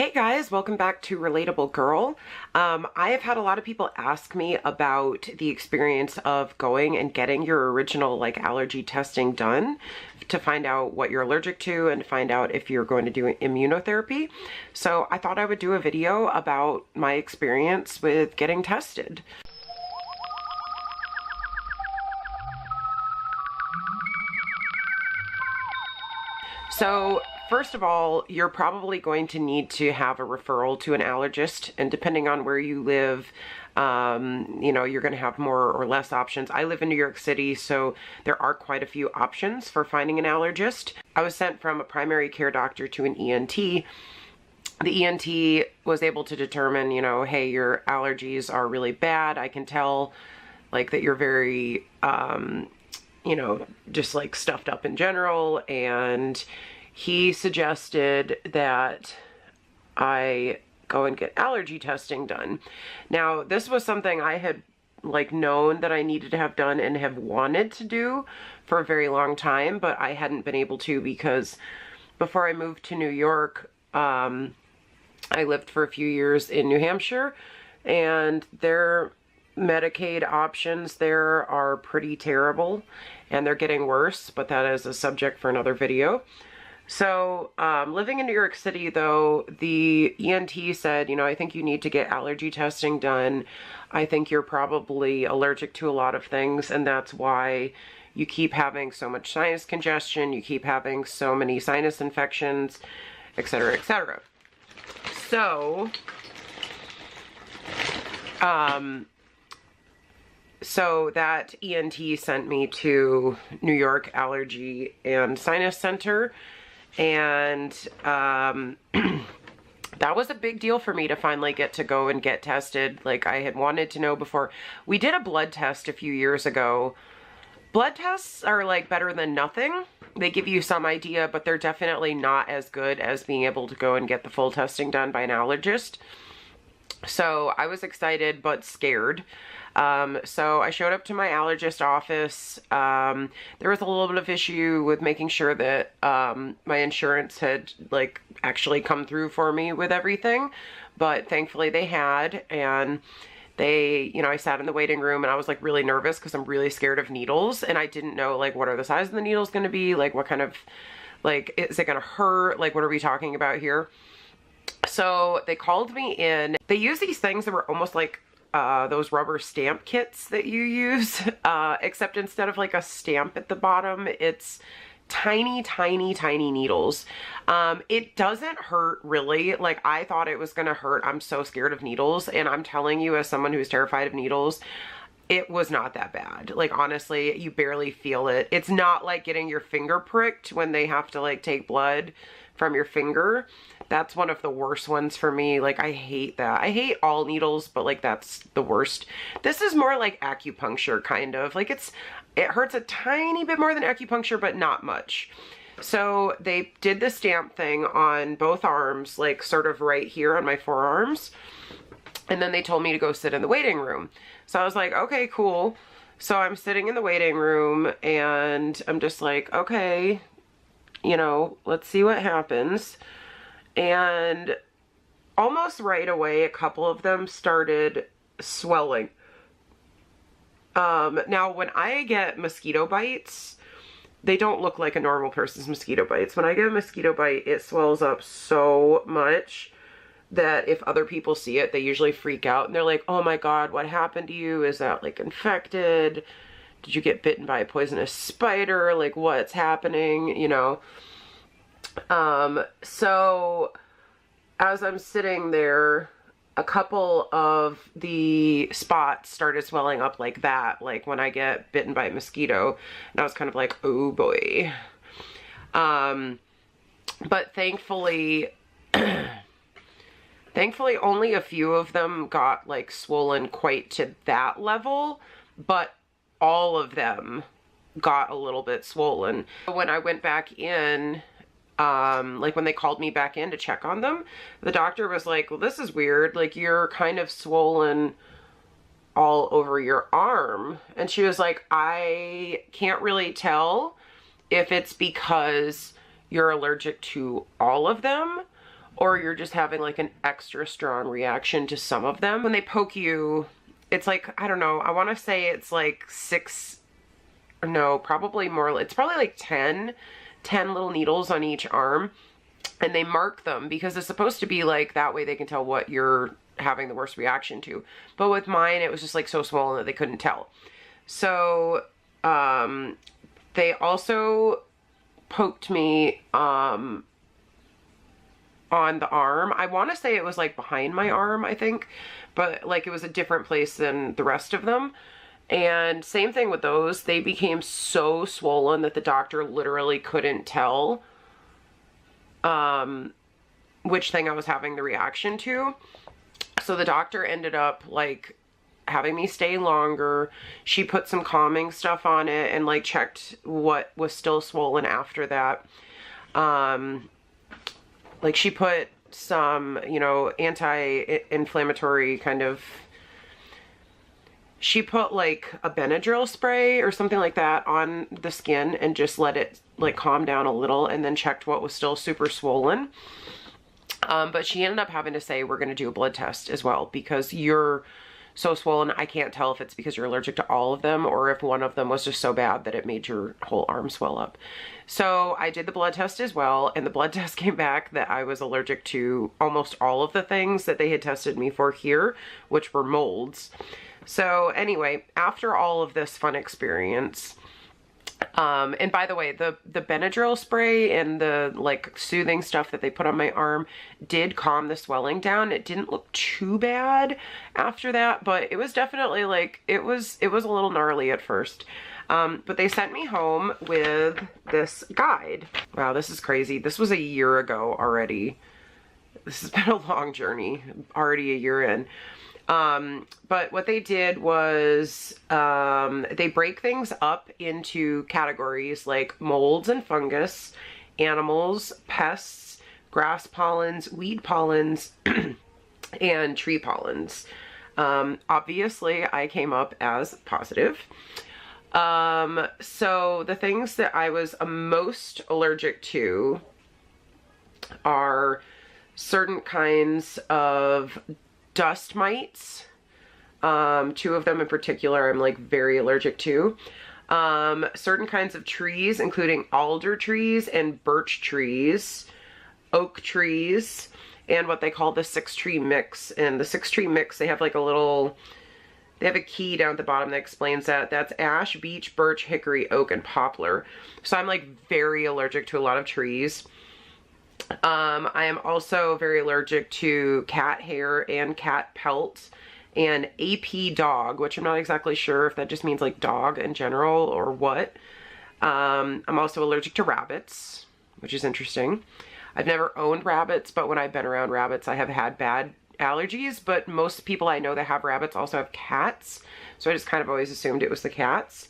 Hey guys, welcome back to Relatable Girl. I have had a lot of people ask me about the experience of going and getting your original allergy testing done to find out what you're allergic to and find out if you're going to do immunotherapy. So I thought I would do a video about my experience with getting tested. So first of all, you're probably going to need to have a referral to an allergist, and depending on where you live, you're going to have more or less options. I live in New York City, so there are quite a few options for finding an allergist. I was sent from a primary care doctor to an ENT. The ENT was able to determine, hey, your allergies are really bad. I can tell that you're very, just stuffed up in general, and he suggested that I go and get allergy testing done. Now, this was something I had known that I needed to have done and have wanted to do for a very long time, but I hadn't been able to because before I moved to New York, I lived for a few years in New Hampshire, and their Medicaid options there are pretty terrible, and they're getting worse, but that is a subject for another video. So living in New York City, though, the ENT said, I think you need to get allergy testing done. I think you're probably allergic to a lot of things, and that's why you keep having so much sinus congestion, you keep having so many sinus infections, etc., etc. So, so that ENT sent me to New York Allergy and Sinus Center, and that was a big deal for me to finally get to go and get tested. I had wanted to know before. We did a blood test a few years ago. Blood tests are better than nothing. They give you some idea, but they're definitely not as good as being able to go and get the full testing done by an allergist. So I was excited but scared. So I showed up to my allergist office. There was a little bit of issue with making sure that my insurance had actually come through for me with everything, but thankfully they had, and they, I sat in the waiting room and I was really nervous because I'm really scared of needles, and I didn't know what are the size of the needles going to be, what kind of is it going to hurt, what are we talking about here? So they called me in. They use these things that were almost those rubber stamp kits that you use, except instead of a stamp at the bottom, it's tiny, tiny, tiny needles. It doesn't hurt really. I thought it was gonna hurt. I'm so scared of needles, and I'm telling you, as someone who's terrified of needles, it was not that bad. Honestly, you barely feel it. It's not like getting your finger pricked when they have to take blood from your finger. That's one of the worst ones for me. I hate that. I hate all needles, but that's the worst. This is more like acupuncture, kind of. It hurts a tiny bit more than acupuncture, but not much. So they did the stamp thing on both arms, sort of right here on my forearms. And then they told me to go sit in the waiting room. So I was like, okay, cool. So I'm sitting in the waiting room and I'm just okay, let's see what happens. And almost right away, a couple of them started swelling. Now, when I get mosquito bites, they don't look like a normal person's mosquito bites. When I get a mosquito bite, it swells up so much that if other people see it, they usually freak out. And they're like, oh my God, what happened to you? Is that infected? Did you get bitten by a poisonous spider? What's happening? So as I'm sitting there, a couple of the spots started swelling up like that, when I get bitten by a mosquito, and I was kind of like, oh boy. But thankfully, thankfully only a few of them got swollen quite to that level, but all of them got a little bit swollen. When I went back in, when they called me back in to check on them, the doctor was like, well, this is weird. You're kind of swollen all over your arm. And she was like, I can't really tell if it's because you're allergic to all of them or you're just having like an extra strong reaction to some of them. When they poke you, it's like, I don't know, I want to say it's like 6, or no, probably more, it's probably like 10 little needles on each arm, and they mark them because it's supposed to be like, that way they can tell what you're having the worst reaction to. But with mine, it was just like so swollen that they couldn't tell. So, they also poked me, on the arm. I want to say it was like behind my arm, I think, but like it was a different place than the rest of them. And same thing with those. They became so swollen that the doctor literally couldn't tell which thing I was having the reaction to. So the doctor ended up like having me stay longer. She put some calming stuff on it and like checked what was still swollen after that. Like she put some, you know, anti-inflammatory kind of, she put like a Benadryl spray or something like that on the skin and just let it like calm down a little, and then checked what was still super swollen. But she ended up having to say, we're going to do a blood test as well, because you're so swollen. I can't tell if it's because you're allergic to all of them or if one of them was just so bad that it made your whole arm swell up. So I did the blood test as well, and the blood test came back that I was allergic to almost all of the things that they had tested me for here, which were molds. So anyway, after all of this fun experience, and by the way, the Benadryl spray and the like soothing stuff that they put on my arm did calm the swelling down. It didn't look too bad after that, but it was definitely like, it was a little gnarly at first. But they sent me home with this guide. Wow, this is crazy. This was a year ago already. This has been a long journey, already a year in. But what they did was, they break things up into categories like molds and fungus, animals, pests, grass pollens, weed pollens, and tree pollens. Obviously I came up as positive. So the things that I was most allergic to are certain kinds of dust mites. 2 of them in particular I'm like very allergic to. Certain kinds of trees, including alder trees and birch trees, oak trees, and what they call the 6-tree mix. And the 6-tree mix, they have like a little, they have a key down at the bottom that explains that. That's ash, beech, birch, hickory, oak, and poplar. So I'm like very allergic to a lot of trees. I am also very allergic to cat hair and cat pelt and AP dog, which I'm not exactly sure if that just means like dog in general or what. I'm also allergic to rabbits, which is interesting. I've never owned rabbits, but when I've been around rabbits, I have had bad allergies, but most people I know that have rabbits also have cats. So I just kind of always assumed it was the cats.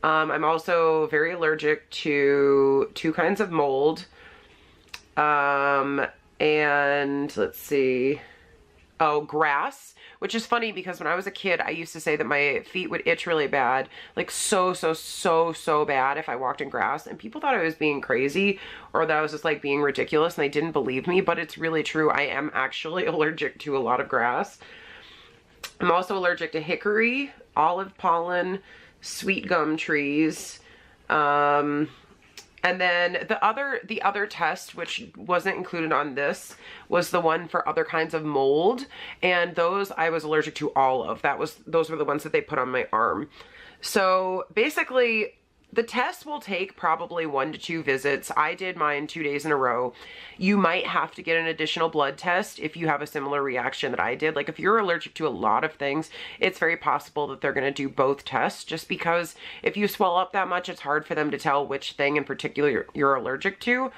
I'm also very allergic to 2 kinds of mold. And let's see. Oh, grass, which is funny because when I was a kid, I used to say that my feet would itch really bad, like so bad if I walked in grass, and people thought I was being crazy or that I was just like being ridiculous, and they didn't believe me, but it's really true. I am actually allergic to a lot of grass. I'm also allergic to hickory, olive pollen, sweet gum trees, and then the other test, which wasn't included on this, was the one for other kinds of mold. And those I was allergic to all of. Those were the ones that they put on my arm. So basically, the test will take probably 1 to 2 visits. I did mine 2 days in a row. You might have to get an additional blood test if you have a similar reaction that I did. Like if you're allergic to a lot of things, it's very possible that they're going to do both tests, just because if you swell up that much, it's hard for them to tell which thing in particular you're allergic to.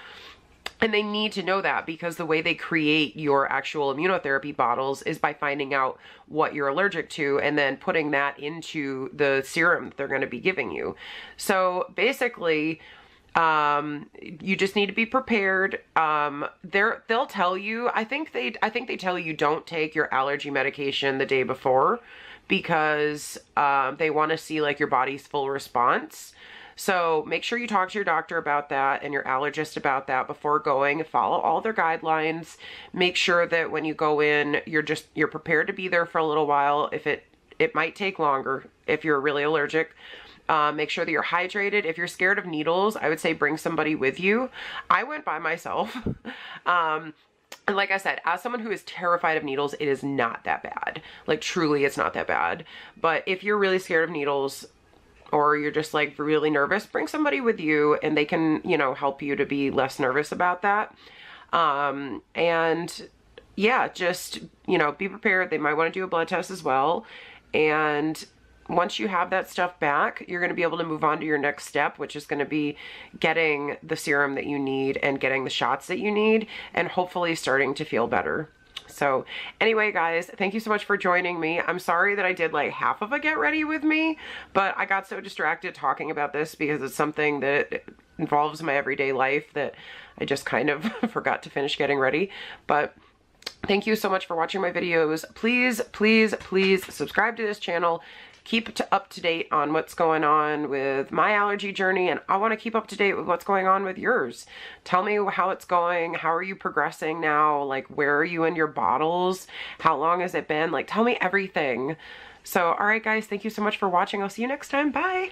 And they need to know that because the way they create your actual immunotherapy bottles is by finding out what you're allergic to and then putting that into the serum that they're going to be giving you. So basically, you just need to be prepared. They'll tell you, I think they tell you don't take your allergy medication the day before because they want to see like your body's full response. So make sure you talk to your doctor about that and your allergist about that before going. Follow all their guidelines. Make sure that when you go in, you're prepared to be there for a little while. If it might take longer if you're really allergic. Make sure that you're hydrated. If you're scared of needles, I would say bring somebody with you. I went by myself. And like I said, as someone who is terrified of needles, it is not that bad. Like truly, it's not that bad. But if you're really scared of needles or you're just like really nervous, bring somebody with you and they can, you know, help you to be less nervous about that. And yeah, just, you know, be prepared. They might want to do a blood test as well. And once you have that stuff back, you're going to be able to move on to your next step, which is going to be getting the serum that you need and getting the shots that you need and hopefully starting to feel better. So anyway, guys, thank you so much for joining me. I'm sorry that I did like half of a get ready with me, but I got so distracted talking about this because it's something that involves my everyday life that I just kind of forgot to finish getting ready. But thank you so much for watching my videos. Please, please, please subscribe to this channel. Keep up to date on what's going on with my allergy journey, and I want to keep up to date with what's going on with yours. Tell me how it's going. How are you progressing now? Like, where are you in your bottles? How long has it been? Like, tell me everything. So, all right, guys, thank you so much for watching. I'll see you next time. Bye.